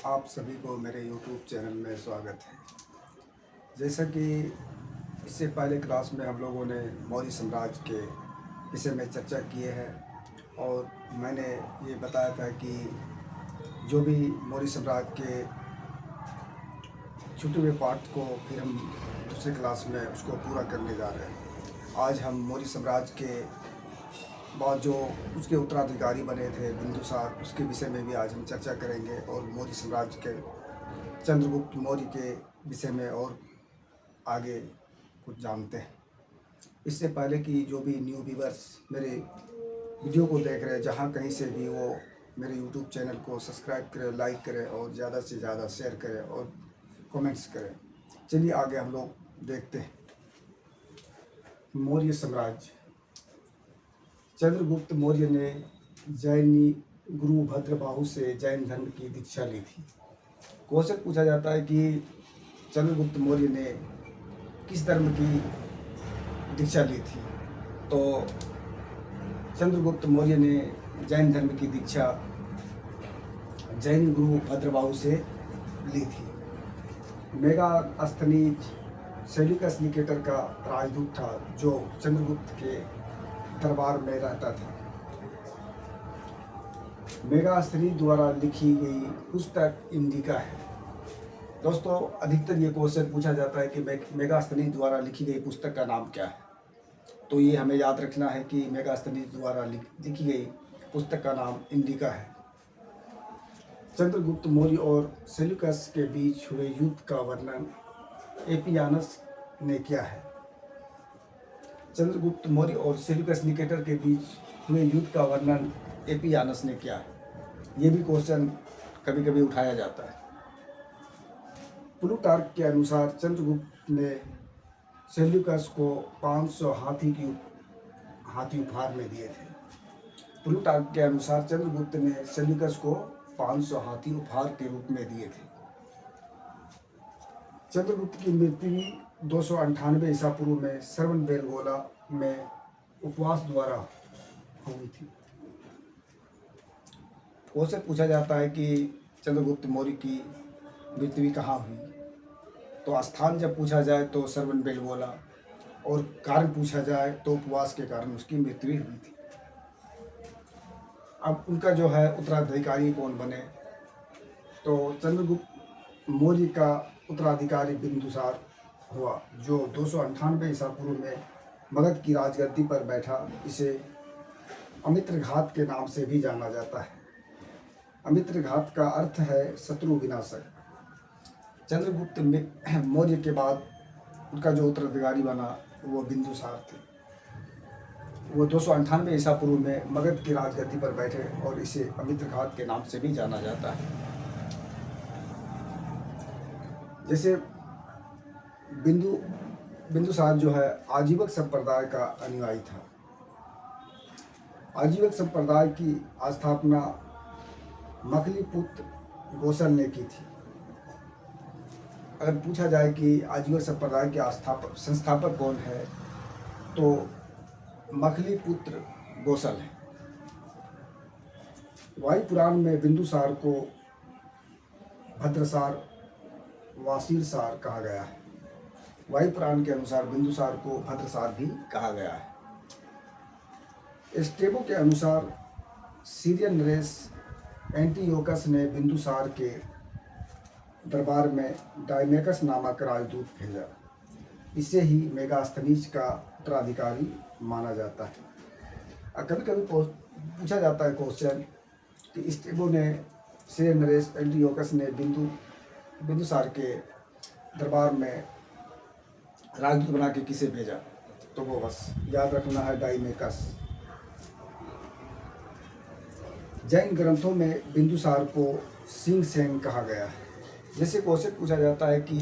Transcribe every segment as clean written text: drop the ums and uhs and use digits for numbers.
आप सभी को मेरे YouTube चैनल में स्वागत है। जैसा कि इससे पहले क्लास में हम लोगों ने मौर्य साम्राज्य के विषय में चर्चा किए हैं और मैंने ये बताया था कि जो भी मौर्य साम्राज्य के छूटे हुए पार्ट को फिर हम दूसरे क्लास में उसको पूरा करने जा रहे हैं। आज हम मौर्य साम्राज्य के बाद जो उसके उत्तराधिकारी बने थे बिंदुसार, उसके विषय में भी आज हम चर्चा करेंगे और मौर्य साम्राज्य के चंद्रगुप्त मौर्य के विषय में और आगे कुछ जानते हैं। इससे पहले कि जो भी न्यू व्यूअर्स मेरे वीडियो को देख रहे हैं जहाँ कहीं से भी, वो मेरे यूट्यूब चैनल को सब्सक्राइब करें, लाइक करें और ज़्यादा से ज़्यादा शेयर करें और कमेंट्स करें। चलिए आगे हम लोग देखते हैं। मौर्य साम्राज्य। चंद्रगुप्त मौर्य ने जैनी गुरु भद्रबाहु से जैन धर्म की दीक्षा ली थी। क्वेश्चन पूछा जाता है कि चंद्रगुप्त मौर्य ने किस धर्म की दीक्षा ली थी। तो चंद्रगुप्त मौर्य ने जैन धर्म की दीक्षा जैन गुरु भद्रबाहु से ली थी। मेगास्थनीज सेल्यूकस निकेटर का राजदूत था जो चंद्रगुप्त के दरबार में रहता था। मेगास्थनीज द्वारा लिखी गई पुस्तक इंडिका है। दोस्तों, अधिकतर ये क्वेश्चन पूछा जाता है कि मेगास्थनीज द्वारा लिखी गई पुस्तक का नाम क्या है। तो ये हमें याद रखना है कि मेगास्थनीज द्वारा लिखी गई पुस्तक का नाम इंडिका है। चंद्रगुप्त मौर्य और सेल्यूकस के बीच हुए युद्ध का वर्णन एपियानस ने किया है। चंद्रगुप्त मौर्य और सेल्यूकस निकेटर के बीच हुए युद्ध का वर्णन एपियानस ने किया है। ये भी क्वेश्चन कभी कभी उठाया जाता है। प्लूटार्क के अनुसार चंद्रगुप्त ने सेल्यूकस को 500 हाथी उपहार में दिए थे। प्लूटार्क के अनुसार चंद्रगुप्त ने सेल्यूकस को 500 हाथी उपहार के रूप में दिए थे। चंद्रगुप्त की मृत्यु 298 ईसा पूर्व में श्रवणबेलगोला में उपवास द्वारा हुई थी। क्वेश्चन पूछा जाता है कि चंद्रगुप्त मौर्य की मृत्यु कहाँ हुई। तो स्थान जब पूछा जाए तो श्रवणबेलगोला, और कारण पूछा जाए तो उपवास के कारण उसकी मृत्यु हुई थी। अब उनका जो है उत्तराधिकारी कौन बने, तो चंद्रगुप्त मौर्य का उत्तराधिकारी बिंदुसार हुआ जो 298 ईसा पूर्व में मगध की राजगद्दी पर बैठा। इसे अमित्रघात के नाम से भी जाना जाता है। अमित्रघात का अर्थ है शत्रु विनाशक। चंद्रगुप्त मौर्य के बाद उनका जो उत्तराधिकारी बना वो बिंदुसार थे। वो 298 ईसा पूर्व में मगध की राजगद्दी पर बैठे और इसे अमित्रघात के नाम से भी जाना जाता है। जैसे बिंदुसार जो है आजीवक संप्रदाय का अनुयायी था। आजीवक संप्रदाय की स्थापना मखलीपुत्र गोसल ने की थी। अगर पूछा जाए कि आजीवक संप्रदाय के संस्थापक कौन है, तो मखलीपुत्र गोसल है। वायु पुराण में बिंदुसार को भद्रसार वासीरसार कहा गया है। वायु पुराण के अनुसार बिंदुसार को भद्रसार भी कहा गया है। स्टेबो के अनुसार सीरियन नरेश एंटियोकस ने बिंदुसार के दरबार में डायमेकस नामक राजदूत भेजा। इसे ही मेगास्थनीज का उत्तराधिकारी माना जाता है। कभी कभी पूछा जाता है क्वेश्चन कि स्टेबो ने, सीरियन नरेश एंटियोकस ने बिंदुसार के दरबार में राजदूत बना के किसे भेजा, तो वो बस याद रखना है, डायमेकस। जैन ग्रंथों में बिंदुसार को सिंहसेन कहा गया है। जैसे क्वेश्चन पूछा जाता है कि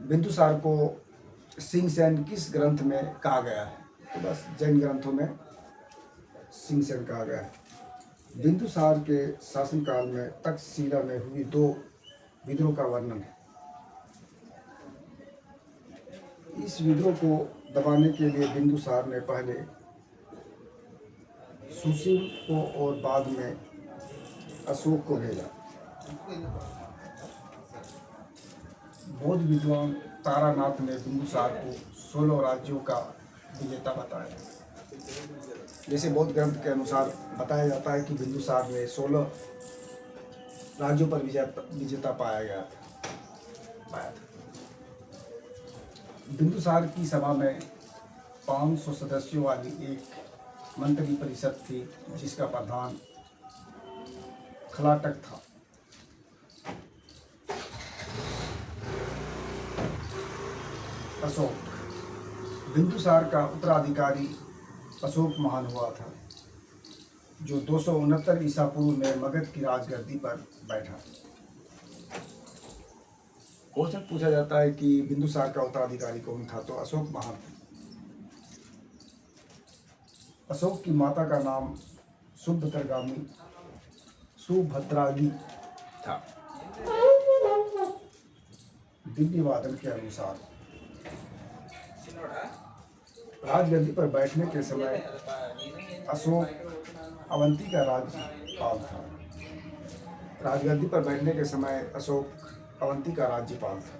बिंदुसार को सिंहसेन किस ग्रंथ में कहा गया है, तो बस जैन ग्रंथों में सिंहसेन कहा गया है। बिंदुसार के शासनकाल में तक्षशिला में हुई 2 विद्रोह का वर्णन है। इस विद्रोह को दबाने के लिए बिंदुसार ने पहले सुशील को और बाद में अशोक को भेजा। बौद्ध विद्वान तारानाथ ने बिंदुसार को 16 राज्यों का विजेता बताया। जैसे बौद्ध ग्रंथ के अनुसार बताया जाता है कि बिंदुसार ने 16 राज्यों पर विजेता पाया था। बिंदुसार की सभा में 500 सदस्यों वाली एक मंत्री परिषद थी, जिसका प्रधान खलाटक था। अशोक, बिंदुसार का उत्तराधिकारी अशोक महान हुआ था, जो 269 ईसा पूर्व में मगध की राजगद्दी पर बैठा। क्वेश्चन पूछा जाता है कि बिंदुसार का उत्तराधिकारी कौन था, तो अशोक महान था। अशोक की माता का नाम सुभद्रागी था। दिव्य वादन के अनुसार राजगद्दी पर बैठने के समय अशोक अवंती का राज्यपाल था। राजगद्दी पर बैठने के समय अशोक अवंती का राज्यपाल था।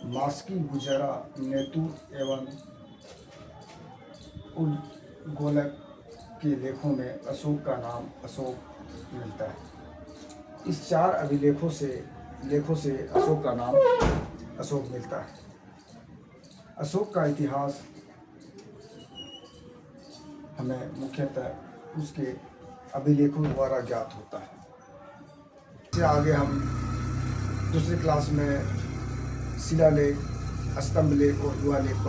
मास्की, गुजरा, नेतुर एवं उद्गोलक के लेखों में अशोक का नाम अशोक मिलता है। इस 4 अभिलेखों से अशोक का नाम अशोक मिलता है। अशोक का इतिहास हमें मुख्यतः उसके अभिलेखों द्वारा ज्ञात होता है। इससे आगे हम दूसरी क्लास में शिलालेख, स्तंभ लेख और युवा लेख पर